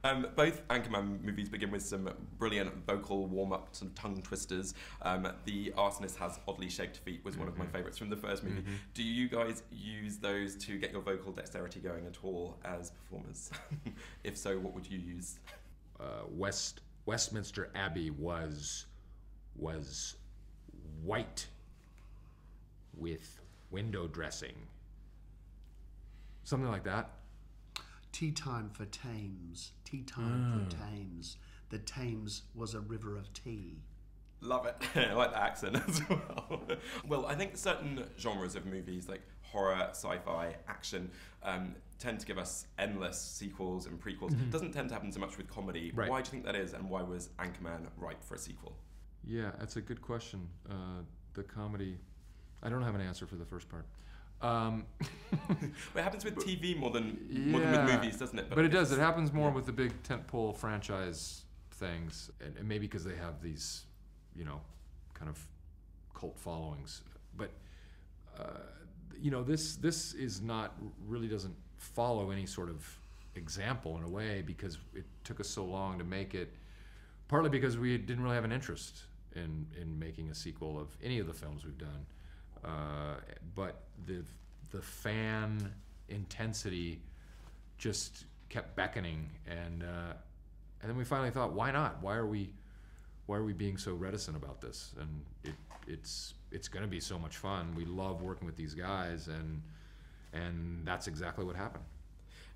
Both Anchorman movies begin with some brilliant vocal warm-up, some tongue twisters. The Arsonist Has Oddly Shaped Feet was one of my favourites from the first movie. Do you guys use those to get your vocal dexterity going at all as performers? If so, what would you use? Westminster Abbey was white with window dressing. Something like that. Tea time for Thames. Tea time for Thames. The Thames was a river of tea. Love it. I like the accent as well. Well, I think certain genres of movies like horror, sci-fi, action tend to give us endless sequels and prequels. Doesn't tend to happen so much with comedy. Right. Why do you think that is, and why was Anchorman ripe for a sequel? Yeah, that's a good question. The comedy, I don't have an answer for the first part. It happens with TV more than with movies, doesn't it? But it does. It happens more with the big tentpole franchise things, and maybe because they have these, kind of cult followings. But this is not really doesn't follow any sort of example in a way because it took us so long to make it. Partly because we didn't really have an interest in making a sequel of any of the films we've done. But the fan intensity just kept beckoning, and then we finally thought, why not? Why are we being so reticent about this? And it's going to be so much fun. We love working with these guys, and that's exactly what happened.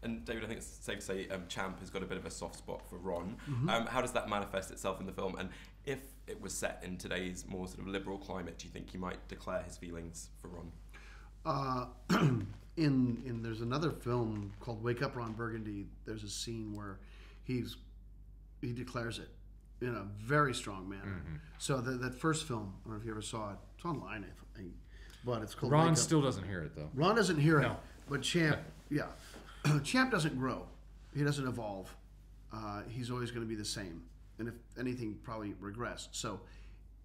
And David, I think it's safe to say Champ has got a bit of a soft spot for Ron. How does that manifest itself in the film? And if it was set in today's more sort of liberal climate, do you think he might declare his feelings for Ron? There's another film called Wake Up, Ron Burgundy. There's a scene where he declares it in a very strong manner. So that first film, I don't know if you ever saw it. It's online, I think, but it's called. Ron still doesn't hear it though. Ron doesn't hear it, but Champ, Champ doesn't grow. He doesn't evolve. He's always going to be the same, and if anything, probably regress. So,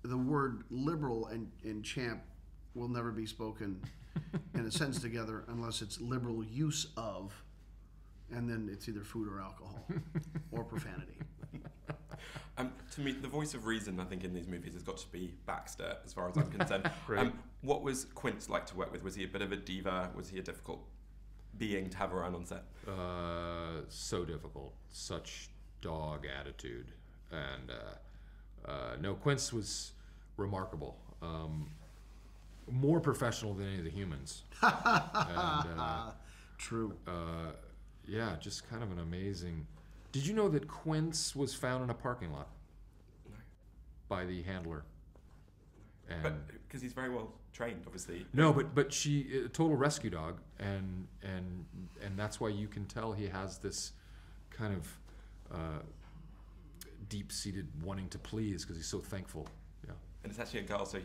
the word liberal and Champ will never be spoken in a sentence together unless it's liberal use of, and then it's either food or alcohol or profanity. To me, the voice of reason, I think, in these movies has got to be Baxter, as far as I'm concerned. Right. What was Quince like to work with? Was he a bit of a diva? Was he a difficult being to have around on set? So difficult. Such dog attitude. And no, Quince was remarkable. More professional than any of the humans. And, True. Yeah, just kind of an amazing... Did you know that Quince was found in a parking lot? No. By the handler. And But because he's very well trained, obviously. no, but she a total rescue dog, and that's why you can tell he has this kind of deep-seated wanting to please because he's so thankful. Yeah. And it's actually a girl, so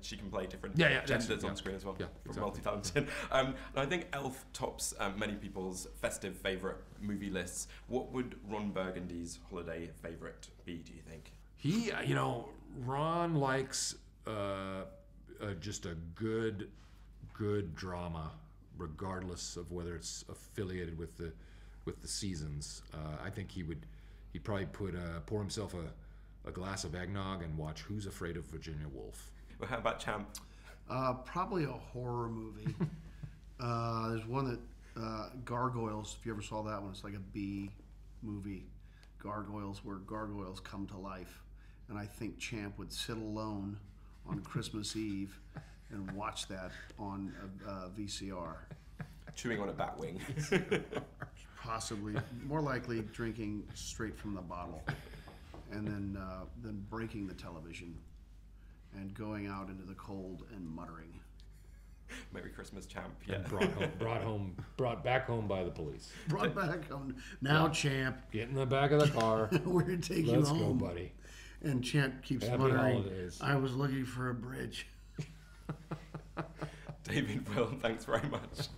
she can play different Yeah, genders on screen as well. Yeah, exactly. Multi-talented. And I think Elf tops many people's festive favourite movie lists. What would Ron Burgundy's holiday favourite be, do you think? He, Ron likes just a good drama, regardless of whether it's affiliated with the seasons. I think he'd probably pour himself a glass of eggnog and watch Who's Afraid of Virginia Woolf. Well, how about Champ? Probably a horror movie. There's one that Gargoyles. If you ever saw that one, it's like a B movie, Gargoyles, where gargoyles come to life. And I think Champ would sit alone on Christmas Eve and watch that on a VCR. Chewing on a bat wing. Possibly, more likely drinking straight from the bottle, and then breaking the television and going out into the cold and muttering. Merry Christmas, Champ. Yeah. And brought back home by the police. Brought back home. Now, yeah. Champ. Get in the back of the car. We're going to take you home. Let's go, buddy. And Champ keeps Happy muttering, holidays. I was looking for a bridge. David, Will, thanks very much.